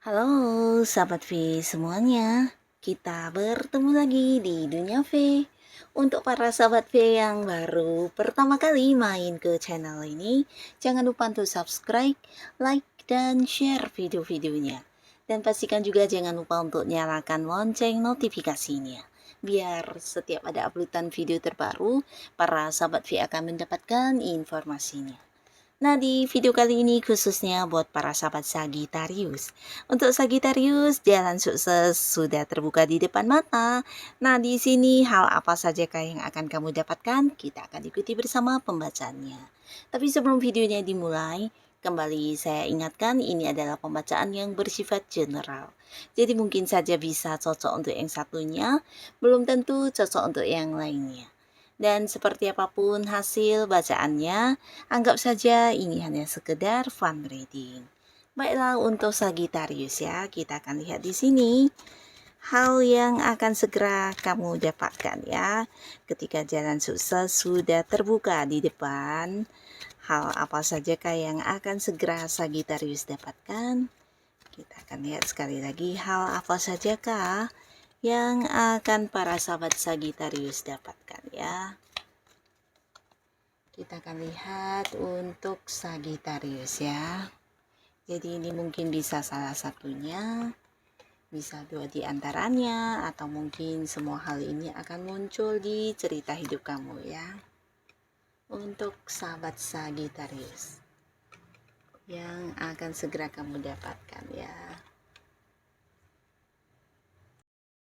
Halo sahabat V semuanya, kita bertemu lagi di Dunia V. Untuk para sahabat V yang baru pertama kali main ke channel ini, jangan lupa untuk subscribe, like, dan share video-videonya. Dan pastikan juga jangan lupa untuk nyalakan lonceng notifikasinya. Biar setiap ada uploadan video terbaru, para sahabat V akan mendapatkan informasinya. Nah, di video kali ini khususnya buat para sahabat Sagittarius. Untuk Sagittarius, jalan sukses sudah terbuka di depan mata. Nah, di sini hal apa sajakah yang akan kamu dapatkan? Kita akan ikuti bersama pembacaannya. Tapi sebelum videonya dimulai, kembali saya ingatkan ini adalah pembacaan yang bersifat general. Jadi mungkin saja bisa cocok untuk yang satunya, belum tentu cocok untuk yang lainnya. Dan seperti apapun hasil bacaannya, anggap saja ini hanya sekedar fun reading. Baiklah, untuk Sagittarius ya, kita akan lihat di sini hal yang akan segera kamu dapatkan ya. Ketika jalan sukses sudah terbuka di depan, hal apa sajakah yang akan segera Sagittarius dapatkan? Kita akan lihat sekali lagi hal apa sajakah yang akan para sahabat Sagittarius dapatkan ya. Kita akan lihat untuk Sagittarius ya. Jadi ini mungkin bisa salah satunya, bisa dua di antaranya, atau mungkin semua hal ini akan muncul di cerita hidup kamu ya. Untuk sahabat Sagittarius yang akan segera kamu dapatkan ya.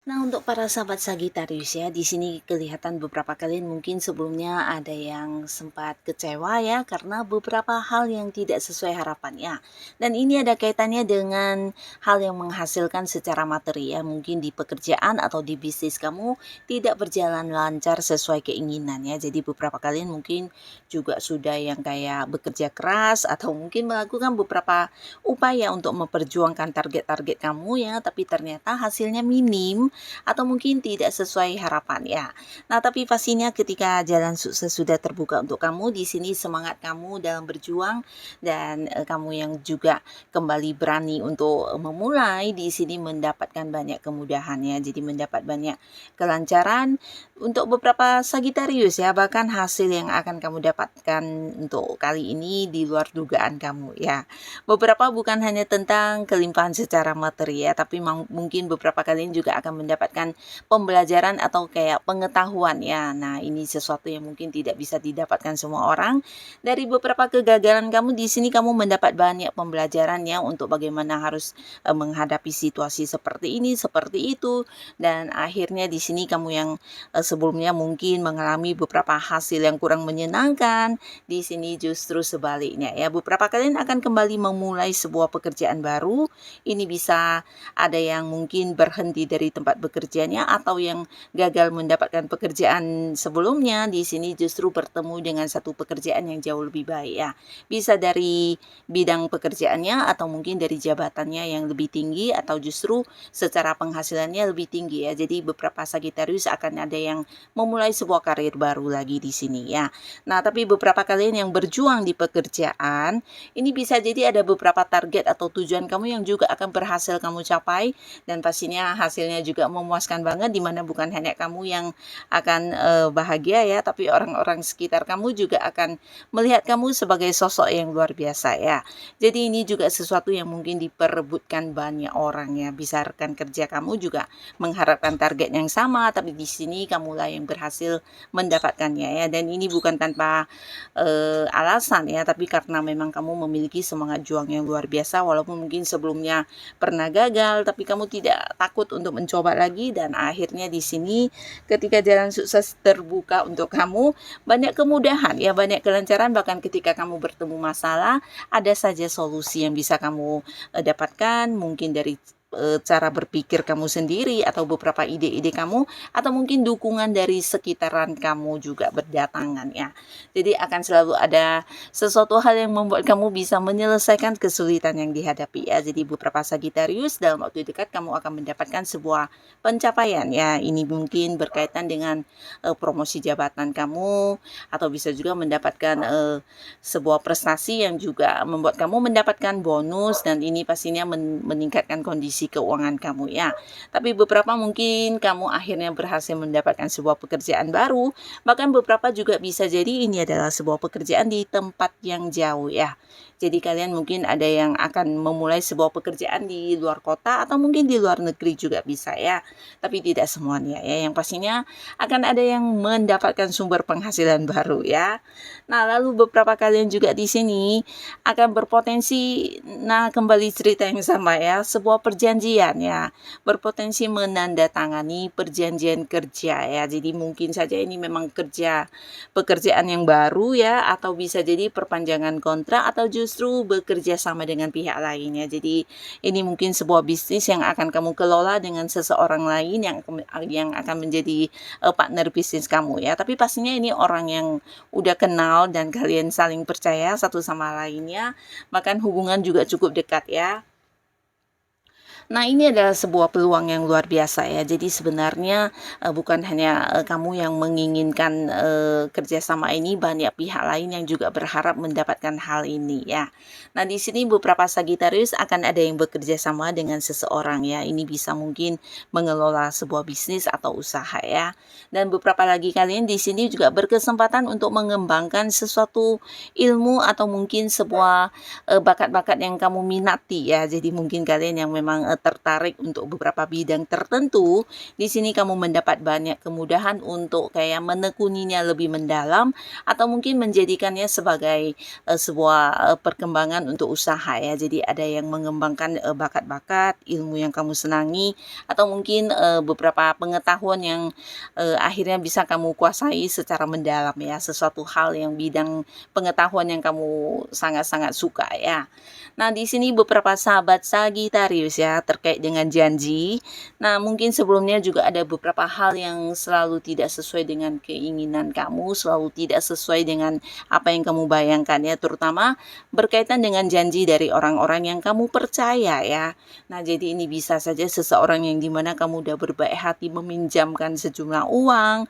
Nah, untuk para sahabat Sagittarius ya, di sini kelihatan beberapa kalian mungkin sebelumnya ada yang sempat kecewa ya karena beberapa hal yang tidak sesuai harapannya. Dan ini ada kaitannya dengan hal yang menghasilkan secara materi ya, mungkin di pekerjaan atau di bisnis kamu tidak berjalan lancar sesuai keinginan ya. Jadi beberapa kalian mungkin juga sudah yang kayak bekerja keras atau mungkin melakukan beberapa upaya untuk memperjuangkan target-target kamu ya, tapi ternyata hasilnya minim atau mungkin tidak sesuai harapan ya. Nah, tapi pastinya ketika jalan sukses sudah terbuka untuk kamu, di sini semangat kamu dalam berjuang dan kamu yang juga kembali berani untuk memulai di sini mendapatkan banyak kemudahan ya. Jadi mendapat banyak kelancaran untuk beberapa Sagittarius ya, bahkan hasil yang akan kamu dapatkan untuk kali ini di luar dugaan kamu ya. Beberapa bukan hanya tentang kelimpahan secara materi ya, tapi mungkin beberapa kalian juga akan mendapatkan pembelajaran atau kayak pengetahuan ya. Nah, ini sesuatu yang mungkin tidak bisa didapatkan semua orang. Dari beberapa kegagalan kamu di sini kamu mendapat banyak pembelajaran ya untuk bagaimana harus menghadapi situasi seperti ini, seperti itu. Dan akhirnya di sini kamu yang sebelumnya mungkin mengalami beberapa hasil yang kurang menyenangkan, di sini justru sebaliknya ya. Beberapa kalian akan kembali memulai sebuah pekerjaan baru. Ini bisa ada yang mungkin berhenti dari tempat bekerjanya atau yang gagal mendapatkan pekerjaan sebelumnya, di sini justru bertemu dengan satu pekerjaan yang jauh lebih baik ya. Bisa dari bidang pekerjaannya atau mungkin dari jabatannya yang lebih tinggi atau justru secara penghasilannya lebih tinggi ya. Jadi beberapa Sagittarius akan ada yang memulai sebuah karir baru lagi di sini ya. Nah, tapi beberapa kalian yang berjuang di pekerjaan, ini bisa jadi ada beberapa target atau tujuan kamu yang juga akan berhasil kamu capai dan pastinya hasilnya juga memuaskan banget, dimana bukan hanya kamu yang akan bahagia ya, tapi orang-orang sekitar kamu juga akan melihat kamu sebagai sosok yang luar biasa ya. Jadi ini juga sesuatu yang mungkin diperebutkan banyak orang ya. Bisa rekan kerja kamu juga mengharapkan target yang sama, tapi di sini kamulah yang berhasil mendapatkannya ya. Dan ini bukan tanpa alasan ya, tapi karena memang kamu memiliki semangat juang yang luar biasa, walaupun mungkin sebelumnya pernah gagal, tapi kamu tidak takut untuk mencoba lagi. Dan akhirnya di sini ketika jalan sukses terbuka untuk kamu, banyak kemudahan ya, banyak kelancaran. Bahkan ketika kamu bertemu masalah, ada saja solusi yang bisa kamu dapatkan, mungkin dari cara berpikir kamu sendiri atau beberapa ide-ide kamu atau mungkin dukungan dari sekitaran kamu juga berdatangan ya. Jadi akan selalu ada sesuatu hal yang membuat kamu bisa menyelesaikan kesulitan yang dihadapi ya. Jadi beberapa Sagittarius dalam waktu dekat kamu akan mendapatkan sebuah pencapaian ya. Ini mungkin berkaitan dengan promosi jabatan kamu atau bisa juga mendapatkan sebuah prestasi yang juga membuat kamu mendapatkan bonus dan ini pastinya meningkatkan kondisi keuangan kamu ya. Tapi beberapa mungkin kamu akhirnya berhasil mendapatkan sebuah pekerjaan baru, bahkan beberapa juga bisa jadi ini adalah sebuah pekerjaan di tempat yang jauh ya. Jadi kalian mungkin ada yang akan memulai sebuah pekerjaan di luar kota atau mungkin di luar negeri juga bisa ya. Tapi tidak semuanya ya. Yang pastinya akan ada yang mendapatkan sumber penghasilan baru ya. Nah, lalu beberapa kalian juga di sini akan berpotensi, nah kembali cerita yang sama ya, sebuah perjanjian ya, berpotensi menandatangani perjanjian kerja ya. Jadi mungkin saja ini memang pekerjaan yang baru ya, atau bisa jadi perpanjangan kontrak atau justru bekerja sama dengan pihak lain ya. Jadi ini mungkin sebuah bisnis yang akan kamu kelola dengan seseorang lain yang akan menjadi partner bisnis kamu ya. Tapi pastinya ini orang yang udah kenal dan kalian saling percaya satu sama lainnya, bahkan hubungan juga cukup dekat ya. Nah, ini adalah sebuah peluang yang luar biasa ya. Jadi sebenarnya bukan hanya kamu yang menginginkan kerjasama ini, banyak pihak lain yang juga berharap mendapatkan hal ini ya. Nah, di sini beberapa Sagittarius akan ada yang bekerja sama dengan seseorang ya. Ini bisa mungkin mengelola sebuah bisnis atau usaha ya. Dan beberapa lagi kalian di sini juga berkesempatan untuk mengembangkan sesuatu ilmu atau mungkin sebuah bakat-bakat yang kamu minati ya. Jadi mungkin kalian yang memang tertarik untuk beberapa bidang tertentu, di sini kamu mendapat banyak kemudahan untuk kayak menekuninya lebih mendalam atau mungkin menjadikannya sebagai sebuah perkembangan untuk usaha ya. Jadi ada yang mengembangkan bakat-bakat, ilmu yang kamu senangi atau mungkin beberapa pengetahuan yang akhirnya bisa kamu kuasai secara mendalam ya, sesuatu hal yang bidang pengetahuan yang kamu sangat-sangat suka ya. Nah, di sini beberapa sahabat Sagittarius ya terkait dengan janji. Nah, mungkin sebelumnya juga ada beberapa hal yang selalu tidak sesuai dengan keinginan kamu, selalu tidak sesuai dengan apa yang kamu bayangkan ya, terutama berkaitan dengan janji dari orang-orang yang kamu percaya ya. Nah, jadi ini bisa saja seseorang yang dimana kamu udah berbaik hati meminjamkan sejumlah uang,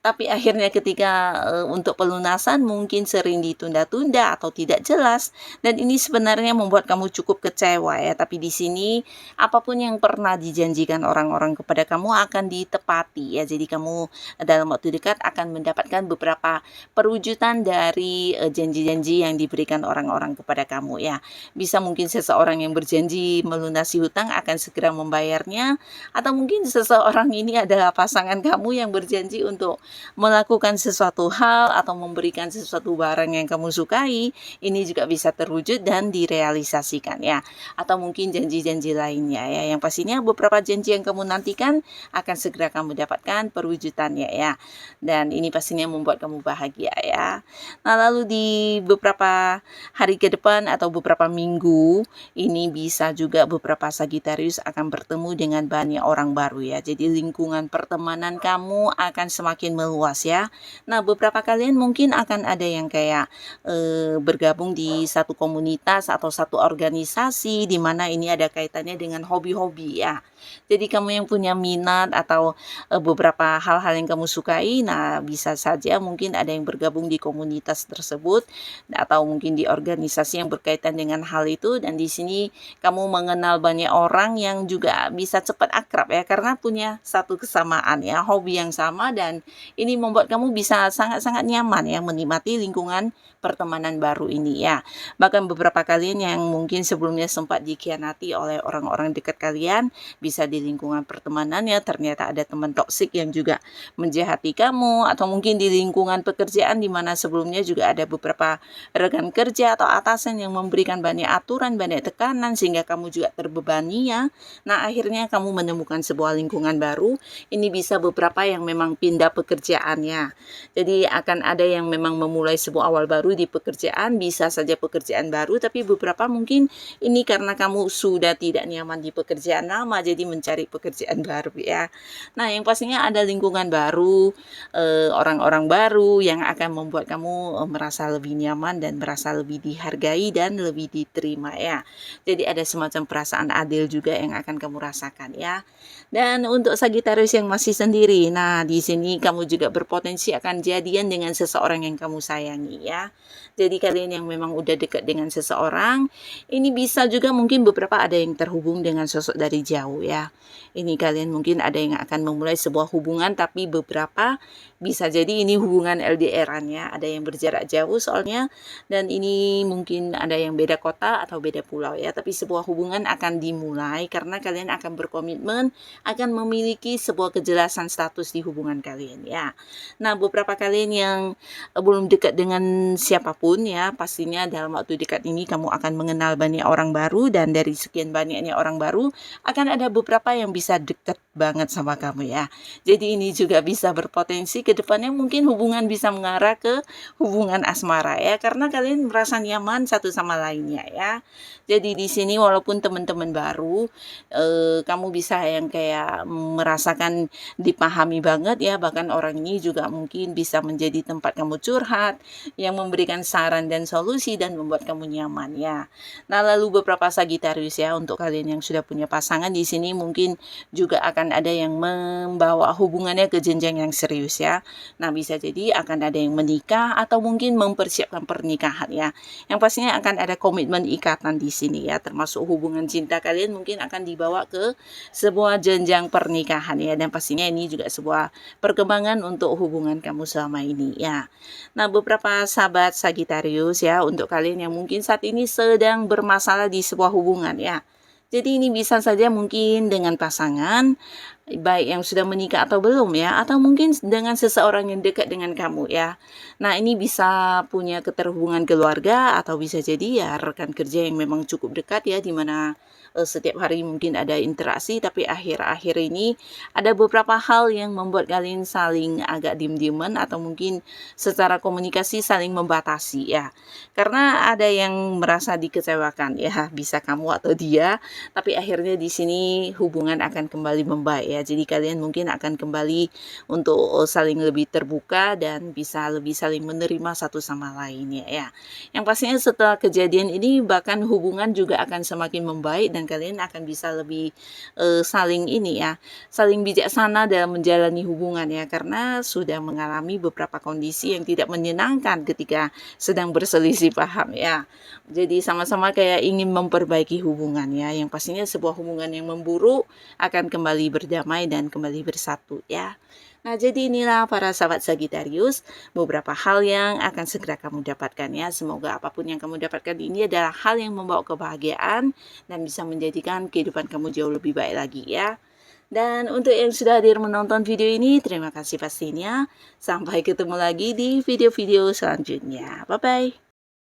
tapi akhirnya ketika untuk pelunasan mungkin sering ditunda-tunda atau tidak jelas dan ini sebenarnya membuat kamu cukup kecewa ya. Tapi di sini apapun yang pernah dijanjikan orang-orang kepada kamu akan ditepati ya. Jadi kamu dalam waktu dekat akan mendapatkan beberapa perwujudan dari janji-janji yang diberikan orang-orang kepada kamu ya. Bisa mungkin seseorang yang berjanji melunasi hutang akan segera membayarnya, atau mungkin seseorang ini adalah pasangan kamu yang berjanji untuk melakukan sesuatu hal atau memberikan sesuatu barang yang kamu sukai. Ini juga bisa terwujud dan direalisasikan ya. Atau mungkin janji-janji lainnya ya. Yang pastinya beberapa janji yang kamu nantikan akan segera kamu dapatkan perwujudannya ya. Dan ini pastinya membuat kamu bahagia ya. Nah, lalu di beberapa hari ke depan atau beberapa minggu ini bisa juga beberapa Sagittarius akan bertemu dengan banyak orang baru ya. Jadi lingkungan pertemanan kamu akan semakin meluas ya. Nah, beberapa kalian mungkin akan ada yang kayak bergabung di satu komunitas atau satu organisasi di mana ini ada kaitannya dengan hobi-hobi ya. Jadi kamu yang punya minat atau beberapa hal-hal yang kamu sukai, nah bisa saja mungkin ada yang bergabung di komunitas tersebut atau mungkin di organisasi yang berkaitan dengan hal itu, dan di sini kamu mengenal banyak orang yang juga bisa cepat akrab ya karena punya satu kesamaan ya, hobi yang sama, dan ini membuat kamu bisa sangat-sangat nyaman ya menikmati lingkungan pertemanan baru ini ya. Bahkan beberapa kalian yang mungkin sebelumnya sempat dikhianati oleh orang-orang dekat kalian bisa bisa di lingkungan pertemanan ya, ternyata ada teman toksik yang juga menjahati kamu, atau mungkin di lingkungan pekerjaan di mana sebelumnya juga ada beberapa rekan kerja atau atasan yang memberikan banyak aturan, banyak tekanan sehingga kamu juga terbebani ya. Nah, akhirnya kamu menemukan sebuah lingkungan baru. Ini bisa beberapa yang memang pindah pekerjaannya. Jadi akan ada yang memang memulai sebuah awal baru di pekerjaan, bisa saja pekerjaan baru, tapi beberapa mungkin ini karena kamu sudah tidak nyaman di pekerjaan lama, jadi mencari pekerjaan baru ya. Nah, yang pastinya ada lingkungan baru, orang-orang baru yang akan membuat kamu merasa lebih nyaman dan merasa lebih dihargai dan lebih diterima ya. Jadi ada semacam perasaan adil juga yang akan kamu rasakan ya. Dan untuk Sagitarius yang masih sendiri, nah di sini kamu juga berpotensi akan jadian dengan seseorang yang kamu sayangi ya. Jadi kalian yang memang udah dekat dengan seseorang, ini bisa juga mungkin beberapa ada yang terhubung dengan sosok dari jauh ya. Ini kalian mungkin ada yang akan memulai sebuah hubungan, tapi beberapa bisa jadi ini hubungan LDR-an ya. Ada yang berjarak jauh soalnya, dan ini mungkin ada yang beda kota atau beda pulau ya. Tapi sebuah hubungan akan dimulai karena kalian akan berkomitmen, akan memiliki sebuah kejelasan status di hubungan kalian ya. Nah, beberapa kalian yang belum dekat dengan siapapun ya, pastinya dalam waktu dekat ini kamu akan mengenal banyak orang baru, dan dari sekian banyaknya orang baru akan ada beberapa yang bisa dekat banget sama kamu ya. Jadi ini juga bisa berpotensi ke depannya mungkin hubungan bisa mengarah ke hubungan asmara ya, karena kalian merasa nyaman satu sama lainnya ya. Jadi di sini walaupun teman-teman baru, kamu bisa yang kayak merasakan dipahami banget ya, bahkan orang ini juga mungkin bisa menjadi tempat kamu curhat, yang memberikan saran dan solusi dan membuat kamu nyaman ya. Nah, lalu beberapa Sagitarius ya, untuk kalian yang sudah punya pasangan di sini mungkin juga akan ada yang membawa hubungannya ke jenjang yang serius ya. Nah, bisa jadi akan ada yang menikah atau mungkin mempersiapkan pernikahan ya. Yang pastinya akan ada komitmen ikatan di sini ya, termasuk hubungan cinta kalian mungkin akan dibawa ke sebuah jenjang pernikahan ya, dan pastinya ini juga sebuah perkembangan untuk hubungan kamu selama ini ya. Nah, beberapa sahabat Sagitarius ya, untuk kalian yang mungkin saat ini sedang bermasalah di sebuah hubungan ya. Jadi ini bisa saja mungkin dengan pasangan, baik yang sudah menikah atau belum ya, atau mungkin dengan seseorang yang dekat dengan kamu ya. Nah, ini bisa punya keterhubungan keluarga, atau bisa jadi ya rekan kerja yang memang cukup dekat ya, di mana setiap hari mungkin ada interaksi, tapi akhir-akhir ini ada beberapa hal yang membuat kalian saling agak diem-dieman, atau mungkin secara komunikasi saling membatasi ya. Karena ada yang merasa dikecewakan ya, bisa kamu atau dia, tapi akhirnya di sini hubungan akan kembali membaik ya. Jadi kalian mungkin akan kembali untuk saling lebih terbuka dan bisa lebih saling menerima satu sama lainnya ya. Yang pastinya setelah kejadian ini bahkan hubungan juga akan semakin membaik, dan kalian akan bisa lebih saling ini ya, saling bijaksana dalam menjalani hubungan ya, karena sudah mengalami beberapa kondisi yang tidak menyenangkan ketika sedang berselisih paham ya. Jadi sama-sama kayak ingin memperbaiki hubungan ya. Yang pastinya sebuah hubungan yang memburuk akan kembali berdamai dan kembali bersatu ya. Nah, jadi inilah para sahabat Sagitarius, beberapa hal yang akan segera kamu dapatkan ya. Semoga apapun yang kamu dapatkan ini adalah hal yang membawa kebahagiaan dan bisa menjadikan kehidupan kamu jauh lebih baik lagi ya. Dan untuk yang sudah hadir menonton video ini, terima kasih pastinya. Sampai ketemu lagi di video-video selanjutnya. Bye-bye.